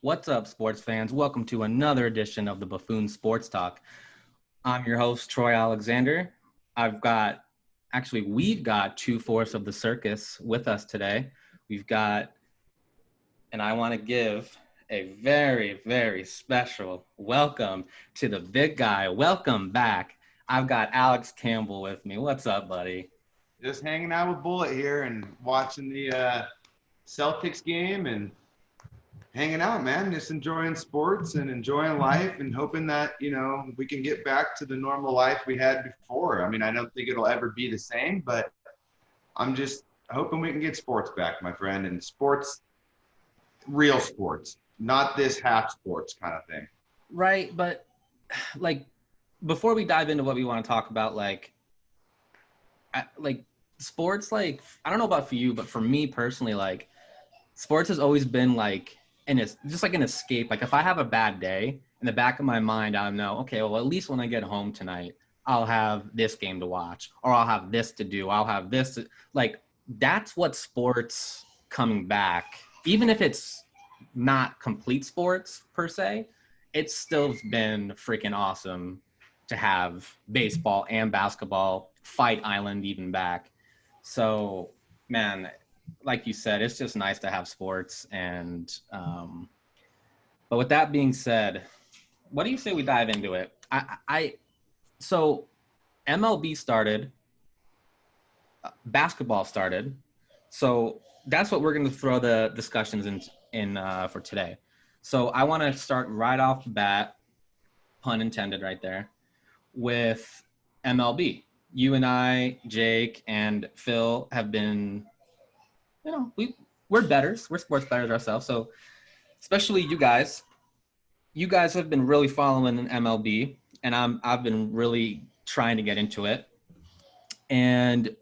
What's up, sports fans? Welcome to another edition of the Buffoons Sports Talk. I'm your host, Troy Alexander. We've got two-fourths of the circus with us today. And I want to give a very, very special welcome to the big guy. Welcome back. I've got Alex Campbell with me. What's up, buddy? Just hanging out with Bullet here and watching the Celtics game and hanging out, man. Just enjoying sports and enjoying life and hoping that, we can get back to the normal life we had before. I mean, I don't think it'll ever be the same, but I'm just hoping we can get sports back, my friend. And sports, real sports, not this half sports kind of thing. Right, but before we dive into what we want to talk about, sports, I don't know about for you, but for me personally, sports has always been just like an escape. Like if I have a bad day, in the back of my mind, I know, okay, well, at least when I get home tonight, I'll have this game to watch, or I'll have this to do. I'll have this to, that's what sports coming back, even if it's not complete sports per se, it's still been freaking awesome to have baseball and basketball, Fight Island even back. So, man, like you said, it's just nice to have sports. But with that being said, what do you say we dive into it? So MLB started, basketball started. So that's what we're going to throw the discussions in for today. So I want to start right off the bat, pun intended right there, with MLB. You and I, Jake and Phil have been, we're bettors. We're sports bettors ourselves. So especially you guys have been really following MLB, and I've been really trying to get into it. And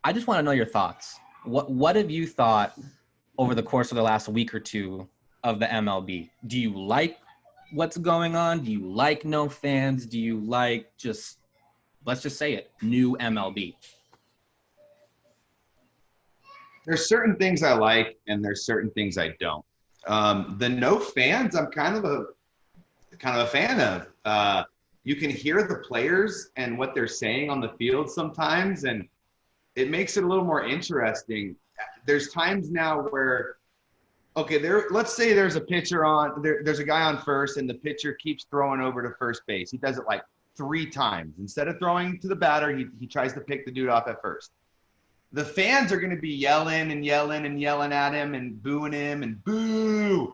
I just want to know your thoughts. What have you thought over the course of the last week or two of the MLB? Do you like what's going on? Do you like no fans? Do you like let's just say it, new MLB? There's certain things I like and there's certain things I don't. The no fans, I'm kind of a fan of. You can hear the players and what they're saying on the field sometimes, and it makes it a little more interesting. There's times now where, let's say there's a pitcher there's a guy on first and the pitcher keeps throwing over to first base. He does it like 3 times. Instead of throwing to the batter, he tries to pick the dude off at first. The fans are going to be yelling and yelling and yelling at him and booing him and boo.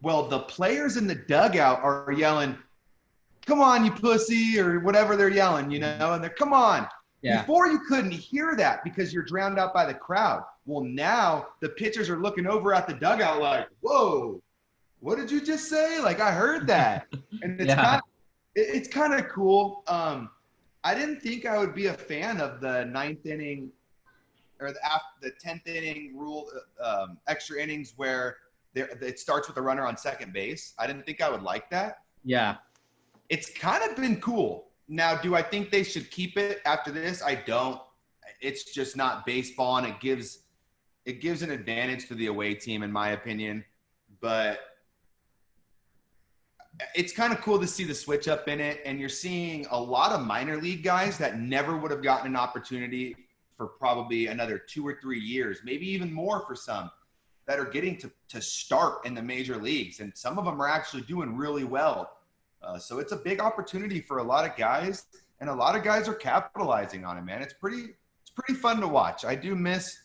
Well, the players in the dugout are yelling, come on, you pussy, or whatever they're yelling, and they're, come on. Yeah. Before you couldn't hear that because you're drowned out by the crowd. Well, now the pitchers are looking over at the dugout like, whoa, what did you just say? Like, I heard that. And it's kind of cool. I didn't think I would be a fan of the 9th inning or the 10th inning rule, extra innings where it starts with a runner on second base. I didn't think I would like that. Yeah. It's kind of been cool. Now, do I think they should keep it after this? I don't. It's just not baseball, and it gives an advantage to the away team, in my opinion. But it's kind of cool to see the switch up in it, and you're seeing a lot of minor league guys that never would have gotten an opportunity for probably another 2 or 3 years, maybe even more for some, that are getting to start in the major leagues, and some of them are actually doing really well. So it's a big opportunity for a lot of guys, and a lot of guys are capitalizing on it, man. It's pretty fun to watch. I do miss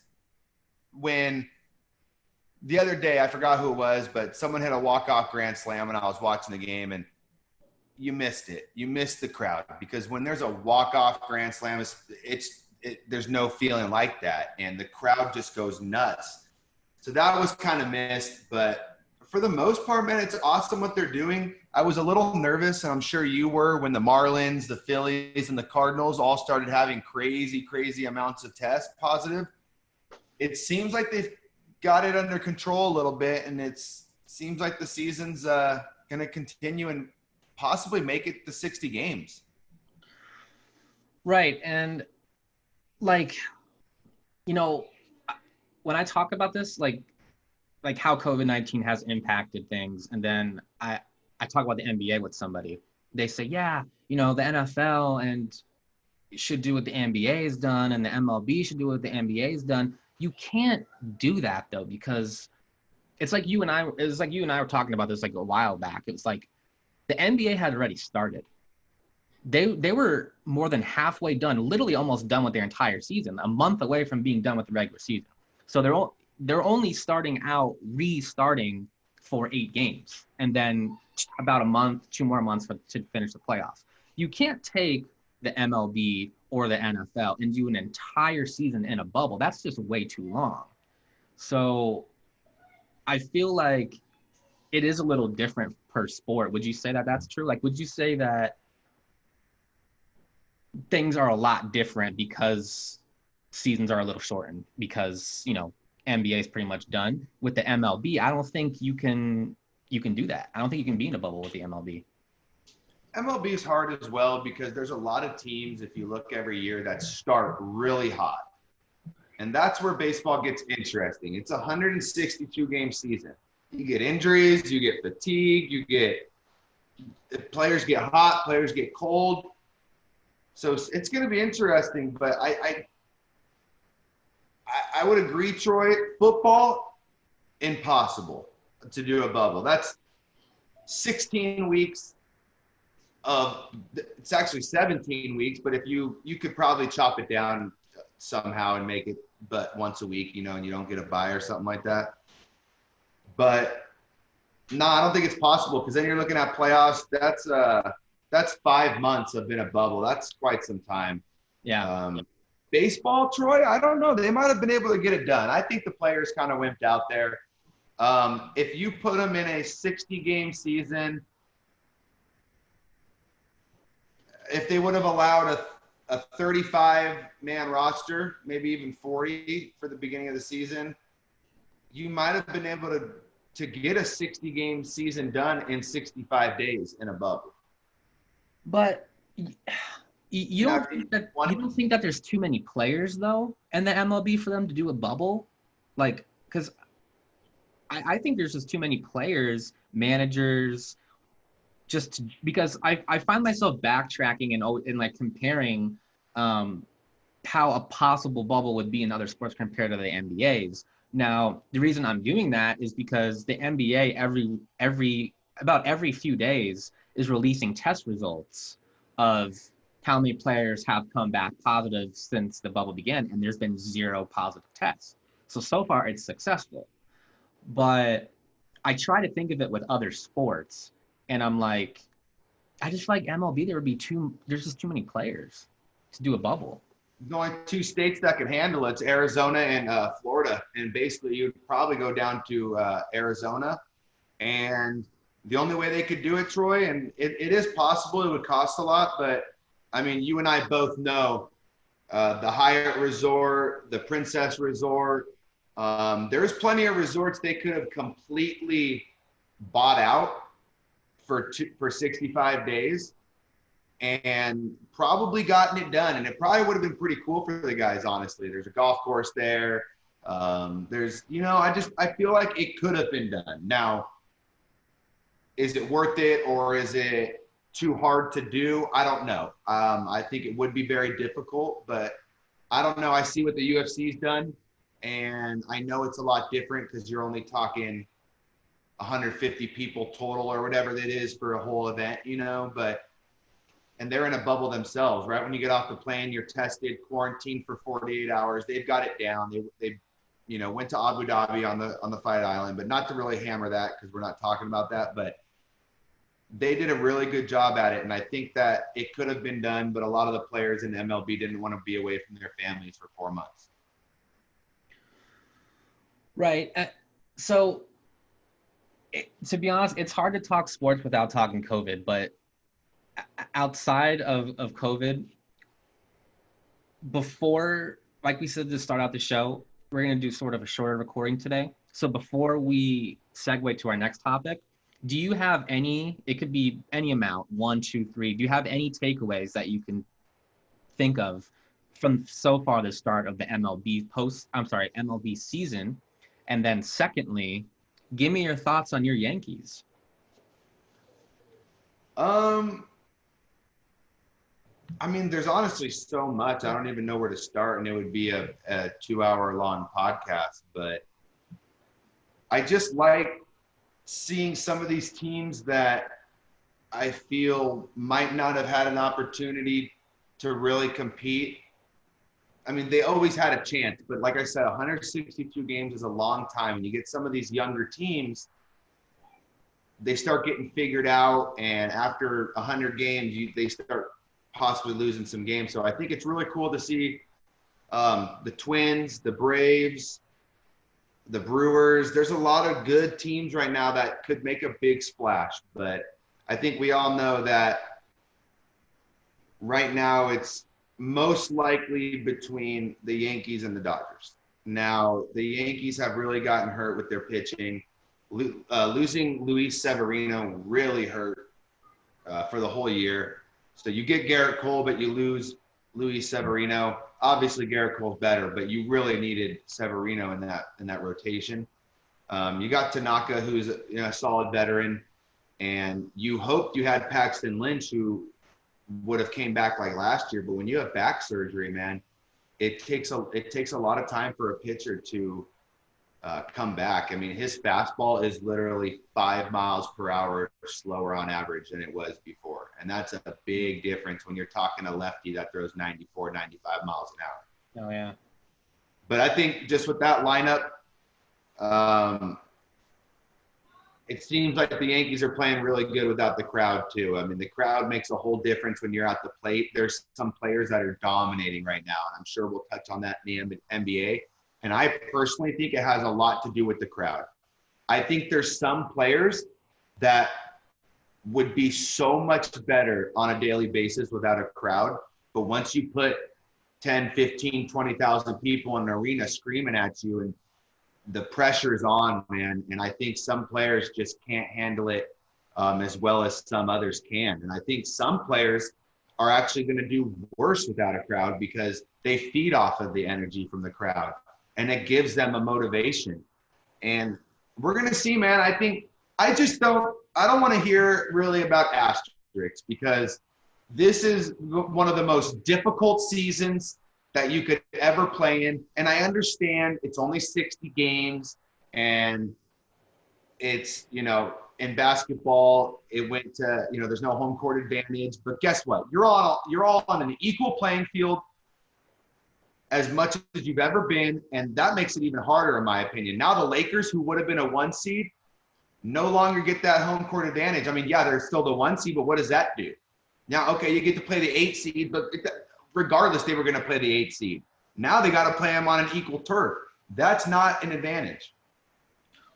when the other day, I forgot who it was, but someone hit a walk-off grand slam and I was watching the game, and you missed it. You missed the crowd, because when there's a walk-off grand slam, there's no feeling like that, and the crowd just goes nuts. So that was kind of missed, but for the most part, man, it's awesome what they're doing. I was a little nervous, and I'm sure you were, when the Marlins, the Phillies, and the Cardinals all started having crazy, crazy amounts of tests positive. It seems like they've got it under control a little bit, and it seems like the season's going to continue and possibly make it to 60 games. Right, and, when I talk about this, like how COVID-19 has impacted things, and then I talk about the NBA with somebody. They say, yeah, you know, the NFL and should do what the NBA has done, and the MLB should do what the NBA has done. You can't do that though, because it's like you and I. It's like you and I were talking about this like a while back. It's like the NBA had already started. They were more than halfway done, literally almost done with their entire season, a month away from being done with the regular season. So they're only restarting for 8 games, and then about a month, 2 more months to finish the playoffs. You can't take the MLB or the NFL and do an entire season in a bubble. That's just way too long. So I feel like it is a little different per sport. Would you say that that's true? Like, would you say that things are a lot different because seasons are a little shortened because, you know, NBA is pretty much done. With the MLB, I don't think you can do that. I don't think you can be in a bubble with the MLB. MLB is hard as well because there's a lot of teams, if you look every year, that start really hot. And that's where baseball gets interesting. It's a 162 game season. You get injuries, you get fatigue, players get hot, players get cold. So it's going to be interesting, but I would agree, Troy. Football, impossible to do a bubble. That's 16 weeks of. It's actually 17 weeks, but if you could probably chop it down somehow and make it, but once a week, you know, and you don't get a bye or something like that. But no, I don't think it's possible because then you're looking at playoffs. That's 5 months of in a bubble. That's quite some time. Yeah. Baseball, Troy, I don't know. They might have been able to get it done. I think the players kind of wimped out there. If you put them in a 60-game season, if they would have allowed a 35-man roster, maybe even 40 for the beginning of the season, you might have been able to get a 60-game season done in 65 days in a bubble. But you don't think that there's too many players though in the MLB for them to do a bubble, like because I think there's just too many players, managers, because I find myself backtracking and like comparing how a possible bubble would be in other sports compared to the NBA's. Now, the reason I'm doing that is because the NBA every few days is releasing test results of how many players have come back positive since the bubble began, and there's been 0 positive tests. So far it's successful. But I try to think of it with other sports, and I'm like, I just like MLB. There's just too many players to do a bubble. The only 2 states that can handle it's Arizona and Florida. And basically, you'd probably go down to Arizona. And the only way they could do it, Troy, and it is possible, it would cost a lot. But, I mean, you and I both know the Hyatt Resort, the Princess Resort. There's plenty of resorts they could have completely bought out for 65 days and probably gotten it done. And it probably would have been pretty cool for the guys, honestly. There's a golf course there. There's, you know, I feel like it could have been done. Now, is it worth it or is it too hard to do? I don't know. I think it would be very difficult, but I don't know. I see what the UFC's done, and I know it's a lot different because you're only talking 150 people total or whatever that is for a whole event, you know, and they're in a bubble themselves, right? When you get off the plane, you're tested, quarantined for 48 hours. They've got it down. They you know, went to Abu Dhabi on the fight island, but not to really hammer that because we're not talking about that, but they did a really good job at it. And I think that it could have been done, but a lot of the players in the MLB didn't want to be away from their families for 4 months. Right. To be honest, it's hard to talk sports without talking COVID, but outside of COVID, before, like we said to start out the show, we're going to do sort of a shorter recording today. So before we segue to our next topic, do you have it could be any amount, 1, 2, 3, do you have any takeaways that you can think of from so far the start of the MLB season? And then secondly, give me your thoughts on your Yankees. I mean, there's honestly so much. I don't even know where to start, and it would be a 2-hour-long podcast. But I just like seeing some of these teams that I feel might not have had an opportunity to really compete. I mean, they always had a chance, but like I said, 162 games is a long time. And you get some of these younger teams, they start getting figured out, and after 100 games, they start possibly losing some games. So I think it's really cool to see the Twins, the Braves, the Brewers. There's a lot of good teams right now that could make a big splash, but I think we all know that right now it's most likely between the Yankees and the Dodgers. Now, the Yankees have really gotten hurt with their pitching. Losing Luis Severino really hurt for the whole year. So you get Garrett Cole, but you lose Luis Severino. Obviously, Garrett Cole's better, but you really needed Severino in that rotation. You got Tanaka, who's a solid veteran, and you hoped you had Paxton Lynch, who would have came back like last year. But when you have back surgery, man, it takes a lot of time for a pitcher to come back. I mean, his fastball is literally 5 miles per hour slower on average than it was before. And that's a big difference when you're talking a lefty that throws 94, 95 miles an hour. Oh, yeah. But I think just with that lineup, it seems like the Yankees are playing really good without the crowd too. I mean, the crowd makes a whole difference when you're at the plate. There's some players that are dominating right now, and I'm sure we'll touch on that in the NBA. And I personally think it has a lot to do with the crowd. I think there's some players that would be so much better on a daily basis without a crowd. But once you put 10, 15, 20,000 people in an arena screaming at you, and the pressure is on, man. And I think some players just can't handle it as well as some others can. And I think some players are actually going to do worse without a crowd because they feed off of the energy from the crowd, and it gives them a motivation. And we're going to see, man. I don't want to hear really about asterisks, because this is one of the most difficult seasons that you could ever play in. And I understand it's only 60 games, and it's, in basketball, it went to, there's no home court advantage. But guess what? You're all on an equal playing field as much as you've ever been, and that makes it even harder, in my opinion. Now the Lakers, who would have been a 1 seed, no longer get that home court advantage. I mean, yeah, they're still the 1 seed, but what does that do? Now, okay, you get to play the 8 seed, but regardless, they were going to play the 8 seed. Now they got to play them on an equal turf. That's not an advantage.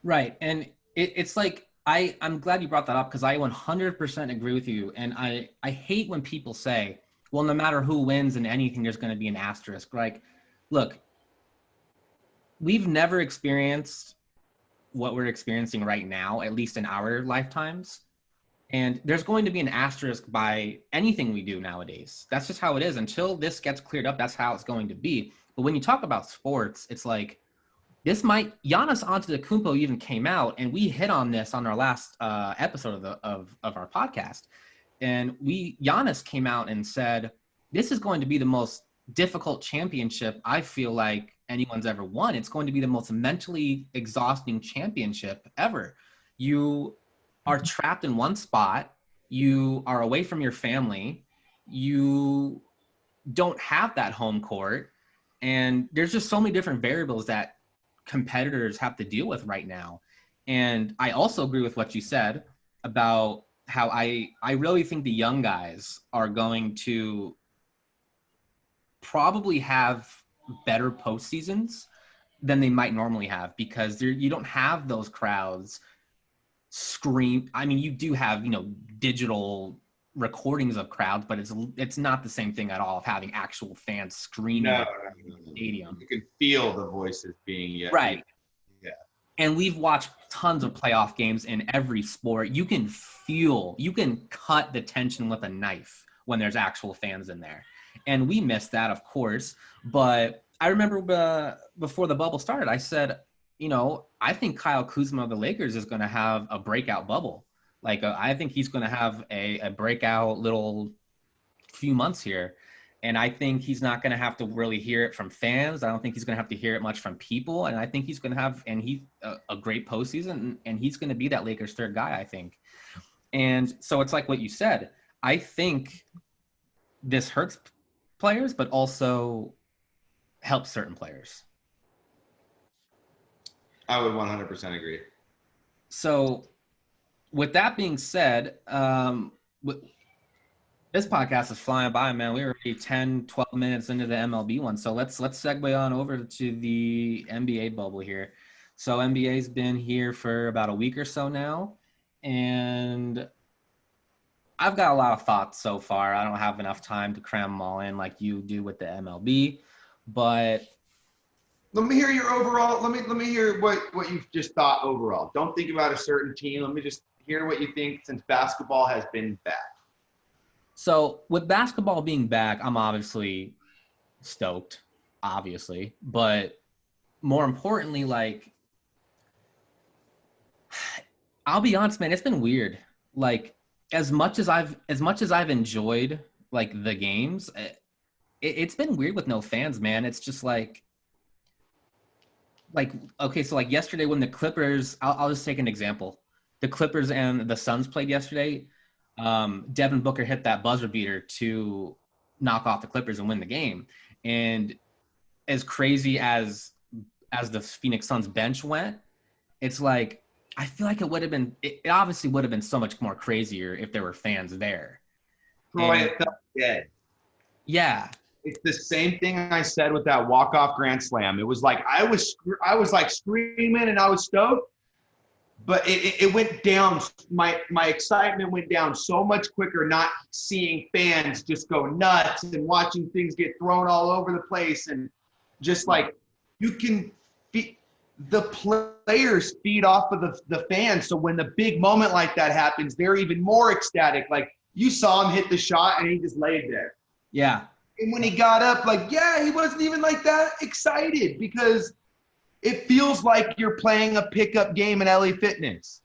Right. And it's like, I'm glad you brought that up, because I 100% agree with you. And I hate when people say, well, no matter who wins in anything, there's going to be an asterisk. Like, look, we've never experienced what we're experiencing right now, at least in our lifetimes. And there's going to be an asterisk by anything we do nowadays. That's just how it is. Until this gets cleared up, that's how it's going to be. But when you talk about sports, it's like, Giannis Antetokounmpo even came out, and we hit on this on our last episode of our podcast. And Giannis came out and said, this is going to be the most difficult championship I feel like anyone's ever won. It's going to be the most mentally exhausting championship ever. You are trapped in one spot. You are away from your family. You don't have that home court. And there's just so many different variables that competitors have to deal with right now. And I also agree with what you said about how I really think the young guys are going to probably have better postseasons than they might normally have, because you don't have those crowds scream. I mean, you do have, digital recordings of crowds, but it's not the same thing at all of having actual fans screaming No. in the stadium. You can feel the voices being right. Yeah. And we've watched tons of playoff games in every sport. You can cut the tension with a knife when there's actual fans in there. And we missed that, of course. But I remember before the bubble started, I said, I think Kyle Kuzma of the Lakers is going to have a breakout bubble. Like, I think he's going to have a breakout little few months here. And I think he's not going to have to really hear it from fans. I don't think he's going to have to hear it much from people. And I think he's going to have, and he's a great postseason, and he's going to be that Lakers third guy, I think. And so it's like what you said. I think this hurts players, but also helps certain players. I would 100% agree. So with that being said, this podcast is flying by, man. We're already 10, 12 minutes into the MLB one. So let's segue on over to the NBA bubble here. So NBA's been here for about a week or so now. And I've got a lot of thoughts so far. I don't have enough time to cram them all in like you do with the MLB. But let me hear your overall. Let me hear what you've just thought overall. Don't think about a certain team. Let me just hear what you think since basketball has been back. So with basketball being back, I'm obviously stoked, obviously. But more importantly, like, I'll be honest, man, it's been weird. Like, as much as I've enjoyed like the games, it's been weird with no fans, man. It's just like okay, so like yesterday when the Clippers, I'll just take an example. The Clippers and the Suns played yesterday. Devin Booker hit that buzzer beater to knock off the Clippers and win the game. And as crazy as the Phoenix Suns bench went, it's like, I feel like it obviously would have been so much more crazier if there were fans there. Troy, it felt dead. Yeah. It's the same thing I said with that walk-off grand slam. It was like I was like screaming and I was stoked, but it went down. My excitement went down so much quicker not seeing fans just go nuts and watching things get thrown all over the place, and just like you can the players feed off of the fans. So when the big moment like that happens, they're even more ecstatic. Like you saw him hit the shot and he just laid there. Yeah. And when he got up, like, yeah, he wasn't even like that excited because it feels like you're playing a pickup game in LA Fitness.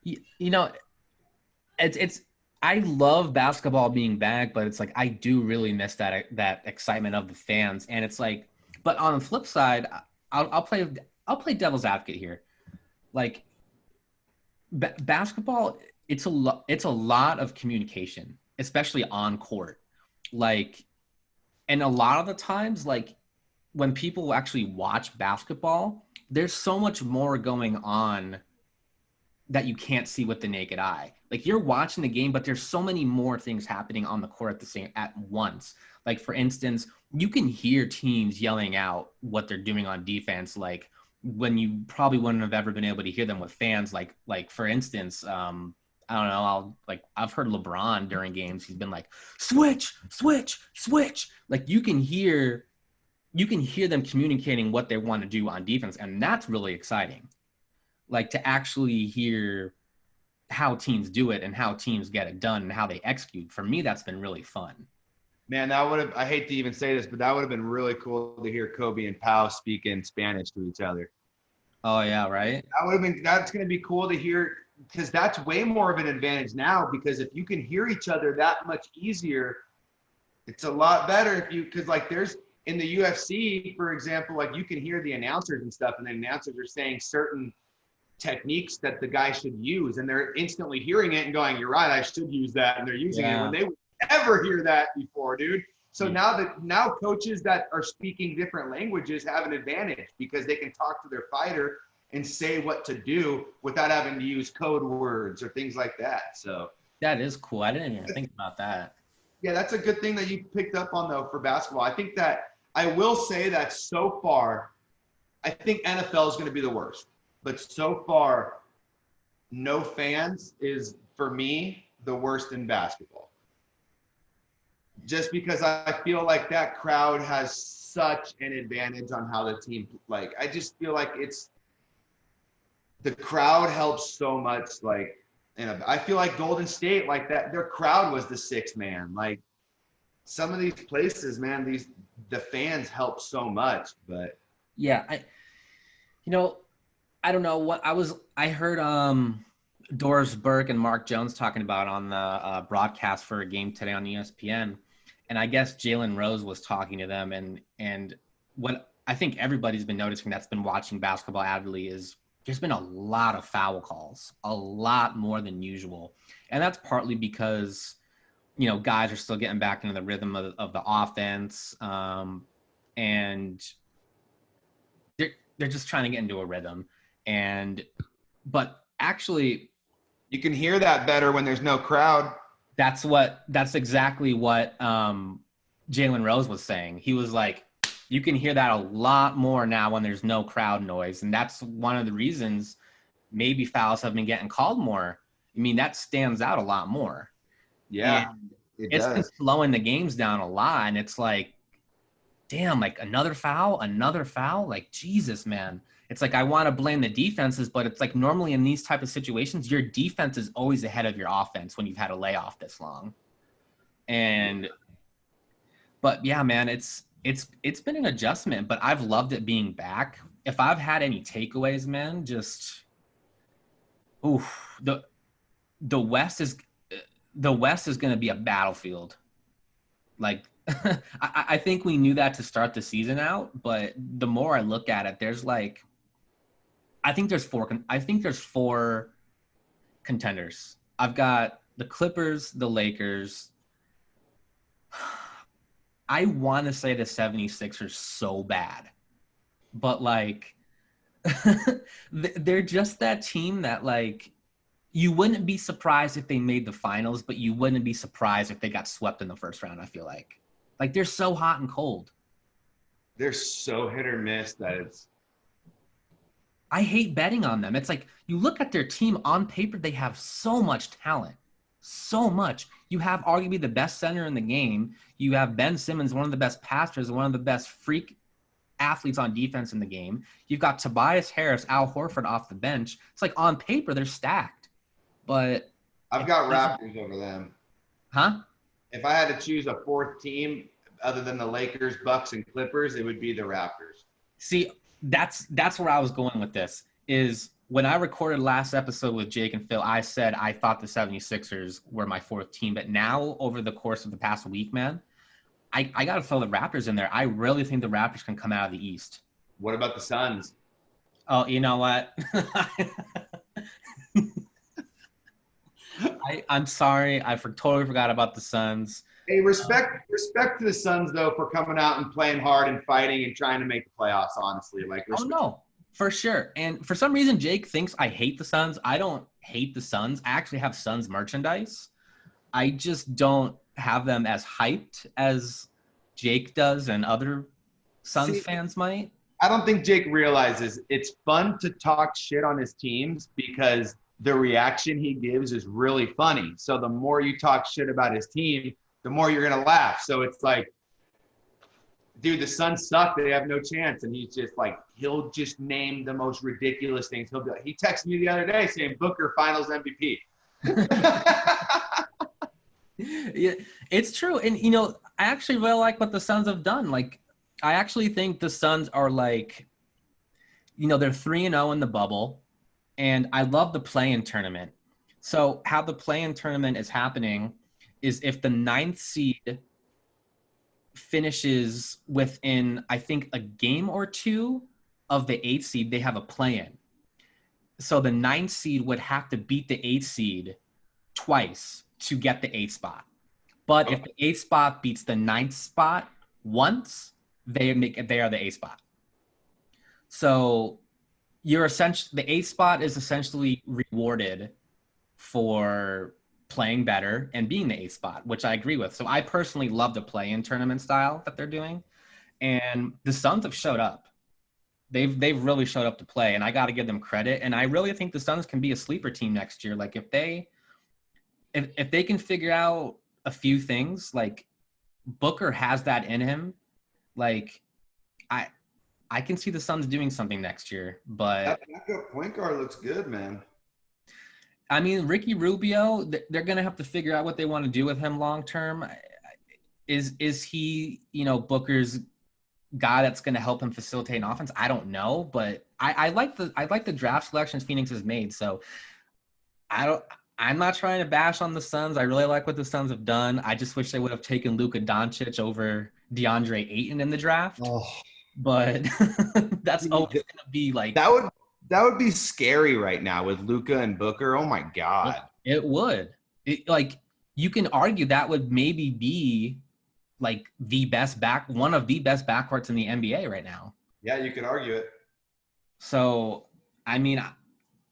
It's I love basketball being back, but it's like I do really miss that excitement of the fans. And it's like, but on the flip side, I'll play devil's advocate here. Like basketball, it's a lot of communication, especially on court. Like, and a lot of the times, like when people actually watch basketball, there's so much more going on that you can't see with the naked eye. Like you're watching the game, but there's so many more things happening on the court at once. Like for instance, you can hear teams yelling out what they're doing on defense, like when you probably wouldn't have ever been able to hear them with fans. Like for instance, I don't know. I've heard LeBron during games. He's been like, switch, switch, switch. Like you can hear them communicating what they want to do on defense. And that's really exciting. Like to actually hear how teams do it and how teams get it done and how they execute. For me, that's been really fun. Man, I hate to even say this, but that would have been really cool to hear Kobe and Pau speak in Spanish to each other. Oh yeah, right? That's going to be cool to hear, because that's way more of an advantage now, because if you can hear each other that much easier, it's a lot better because like there's in the UFC, for example, like you can hear the announcers and stuff, and the announcers are saying certain techniques that the guy should use, and they're instantly hearing it and going, you're right, I should use that, and they're using it when they would never hear that before, dude. So now coaches that are speaking different languages have an advantage because they can talk to their fighter and say what to do without having to use code words or things like that. So that is cool. I didn't even think about that. Yeah, that's a good thing that you picked up on, though, for basketball. I think that I will say that so far, I think NFL is going to be the worst. But so far, no fans is, for me, the worst in basketball. Just because I feel like that crowd has such an advantage on how the team, like, I just feel like the crowd helps so much, like, and I feel like Golden State, like that, their crowd was the sixth man. Like some of these places, man, the fans help so much. But yeah, You know, I don't know what I heard Doris Burke and Mark Jones talking about on the broadcast for a game today on ESPN. And I guess Jalen Rose was talking to them, and what I think everybody's been noticing that's been watching basketball avidly is there's been a lot of foul calls, a lot more than usual. And that's partly because, guys are still getting back into the rhythm of the offense. And they're just trying to get into a rhythm. But actually, You can hear that better when there's no crowd. that's exactly what Jalen Rose was saying. He was like, you can hear that a lot more now when there's no crowd noise. And that's one of the reasons maybe fouls have been getting called more. I mean, that stands out a lot more. Yeah, And it it's been does. slowing the games down a lot. And it's like, damn, like another foul. Like, Jesus, man. It's like I want to blame the defenses, but it's like normally in these type of situations, your defense is always ahead of your offense when you've had a layoff this long. But yeah, man, it's been an adjustment, but I've loved it being back. If I've had any takeaways, man, just oof, the West is going to be a battlefield. Like I think we knew that to start the season out, but the more I look at it, there's like I think there's four contenders. I've got the Clippers, the Lakers. I want to say the 76ers so bad, but like they're just that team that like you wouldn't be surprised if they made the finals, but you wouldn't be surprised if they got swept in the first round. I feel like they're so hot and cold. They're so hit or miss that it's. I hate betting on them. It's like you look at their team on paper, they have so much talent. So much. You have arguably the best center in the game. You have Ben Simmons, one of the best passers, one of the best freak athletes on defense in the game. You've got Tobias Harris, Al Horford off the bench. It's like on paper, they're stacked. But I've got Raptors over them. huh? If I had to choose a fourth team other than the Lakers, Bucks, and Clippers, it would be the Raptors. See, that's where I was going with this. Is when I recorded last episode with Jake and Phil, I said I thought the 76ers were my fourth team. But now, over the course of the past week, man, I got to throw the Raptors in there. I really think the Raptors can come out of the East. What about the Suns? Oh, you know what? I'm sorry. Totally forgot about the Suns. Hey, respect to the Suns though for coming out and playing hard and fighting and trying to make the playoffs. Honestly, like Oh no, for sure. And for some reason, Jake thinks I hate the Suns. I don't hate the Suns. I actually have Suns merchandise. I just don't have them as hyped as Jake does and other Suns fans might. I don't think Jake realizes it's fun to talk shit on his teams because the reaction he gives is really funny. So the more you talk shit about his team, the more you're going to laugh. So it's like, dude, the Suns suck. They have no chance. And he's just like, he'll just name the most ridiculous things. He'll be like, he texted me the other day saying Booker finals MVP. Yeah, it's true. And, I actually really like what the Suns have done. Like, I actually think the Suns are like, they're 3-0 in the bubble. And I love the play-in tournament. So how the play-in tournament is happening is if the 9th seed finishes within, I think, a game or two of the 8th seed, they have a play-in. So the 9th seed would have to beat the 8th seed twice to get the 8th spot. But if the 8th spot beats the 9th spot once, they are the 8th spot. So the 8th spot is essentially rewarded for playing better and being the 8th spot, which I agree with. So I personally love the play-in tournament style that they're doing. And the Suns have showed up. They've really showed up to play, and I got to give them credit. And I really think the Suns can be a sleeper team next year. Like if they can figure out a few things, like Booker has that in him, like I can see the Suns doing something next year. But that backup point guard looks good, man. I mean, Ricky Rubio, they're going to have to figure out what they want to do with him long term. Is he, Booker's guy that's going to help him facilitate an offense? I don't know, but I like the draft selections Phoenix has made. So I'm not trying to bash on the Suns. I really like what the Suns have done. I just wish they would have taken Luka Doncic over DeAndre Ayton in the draft. Oh, But that's always going to be like that would be scary right now with Luka and Booker. Oh my God. It would. Like you can argue that would maybe be like one of the best backcourts in the NBA right now. Yeah, you could argue it. So, I mean,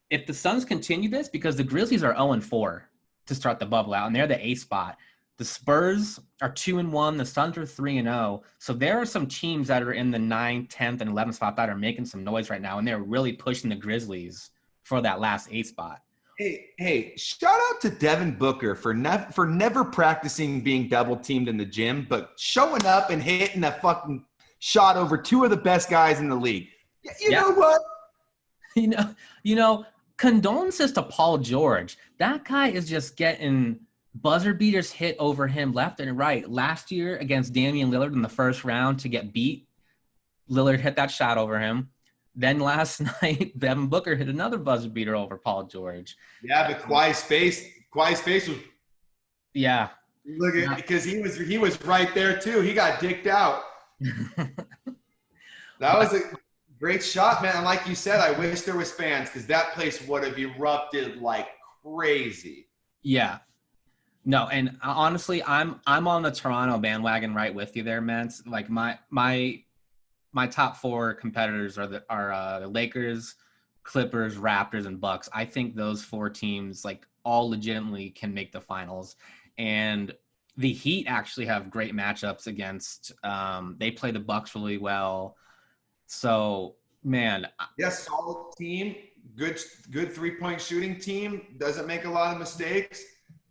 if the Suns continue this, because the Grizzlies are 0-4 to start the bubble out, and they're the 8th spot. The Spurs are 2-1. The Suns are 3-0. So there are some teams that are in the 9th, 10th, and 11th spot that are making some noise right now, and they're really pushing the Grizzlies for that last 8th spot. Hey! Shout out to Devin Booker for never practicing being double teamed in the gym, but showing up and hitting a fucking shot over 2 of the best guys in the league. You know what? You know, condolences to Paul George. That guy is just getting buzzer beaters hit over him left and right. Last year against Damian Lillard in the first round to get beat, Lillard hit that shot over him. Then last night, Devin Booker hit another buzzer beater over Paul George. Yeah, but Kawhi's face was. Yeah. Look at because he was right there too. He got dicked out. That was a great shot, man. And like you said, I wish there was fans because that place would have erupted like crazy. Yeah. No, and honestly, I'm on the Toronto bandwagon right with you there, man. It's like my top 4 competitors are the Lakers, Clippers, Raptors, and Bucks. I think those 4 teams like all legitimately can make the finals. And the Heat actually have great matchups against. They play the Bucks really well. So, man. Yes, solid team, good 3-point shooting team. Doesn't make a lot of mistakes.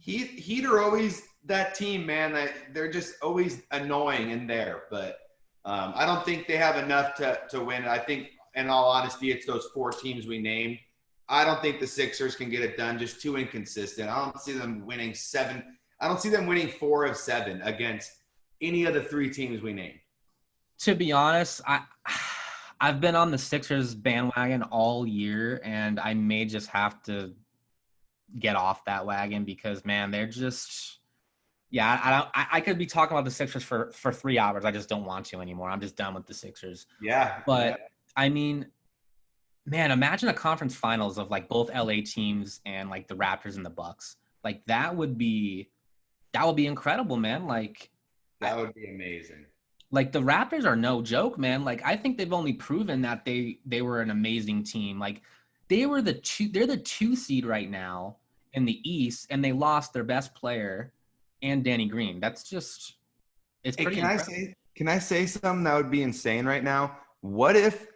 Heat are always that team, man. They're just always annoying in there, but. I don't think they have enough to win. I think, in all honesty, it's those 4 teams we named. I don't think the Sixers can get it done. Just too inconsistent. I don't see them winning 7. I don't see them winning 4 of 7 against any of the 3 teams we named. To be honest, I've been on the Sixers bandwagon all year, and I may just have to get off that wagon because, man, they're just – yeah, I could be talking about the Sixers for 3 hours. I just don't want to anymore. I'm just done with the Sixers. Yeah. But, I mean, man, imagine a conference finals of, like, both LA teams and, like, the Raptors and the Bucks. Like, that would be incredible, man. Like – that would be amazing. Like, the Raptors are no joke, man. Like, I think they've only proven that they were an amazing team. Like, they're the 2 seed right now in the East, and they lost their best player – and Danny Green. That's just it's pretty incredible. Can I say something that would be insane right now? What if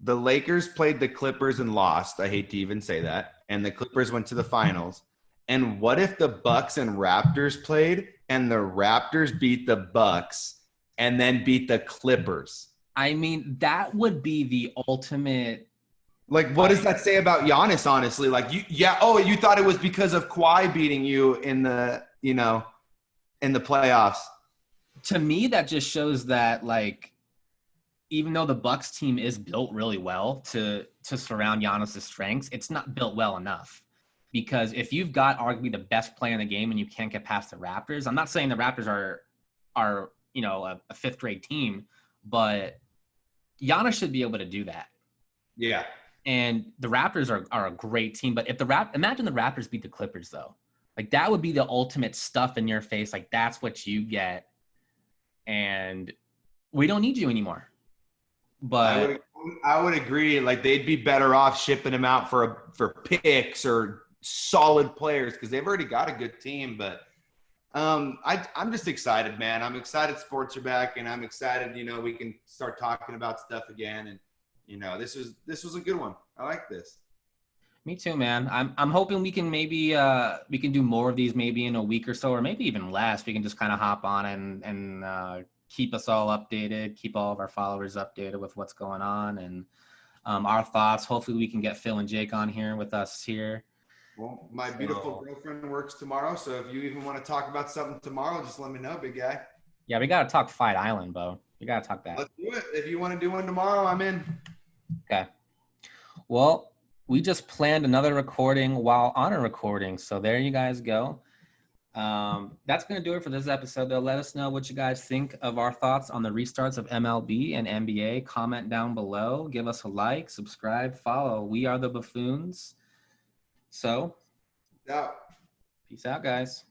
the Lakers played the Clippers and lost? I hate to even say that. And the Clippers went to the finals. And what if the Bucks and Raptors played and the Raptors beat the Bucks and then beat the Clippers? I mean, that would be the ultimate. Like, what does that say about Giannis, honestly? Like, you thought it was because of Kawhi beating you in the playoffs. To me, that just shows that, like, even though the Bucks team is built really well to surround Giannis' strengths, it's not built well enough. Because if you've got arguably the best player in the game and you can't get past the Raptors, I'm not saying the Raptors are a 5th grade team, but Giannis should be able to do that. Yeah. And the Raptors are a great team, but if imagine the Raptors beat the Clippers though. Like, that would be the ultimate stuff in your face. Like, that's what you get. And we don't need you anymore. But I would agree. Like, they'd be better off shipping them out for picks or solid players because they've already got a good team. But I'm just excited, man. I'm excited sports are back, and I'm excited, we can start talking about stuff again. And, this was a good one. I like this. Me too, man. I'm hoping we can maybe we can do more of these maybe in a week or so, or maybe even less. We can just kind of hop on and keep us all updated, keep all of our followers updated with what's going on and our thoughts. Hopefully we can get Phil and Jake on here with us here. Well, my beautiful girlfriend works tomorrow, so if you even want to talk about something tomorrow, just let me know, big guy. Yeah, we got to talk Fight Island, Bo. We got to talk that. Let's do it. If you want to do one tomorrow, I'm in. Okay. Well, we just planned another recording while on a recording. So there you guys go. That's going to do it for this episode, though. Let us know what you guys think of our thoughts on the restarts of MLB and NBA. Comment down below. Give us a like, subscribe, follow. We are the Buffoons. So, Yeah. peace out, guys.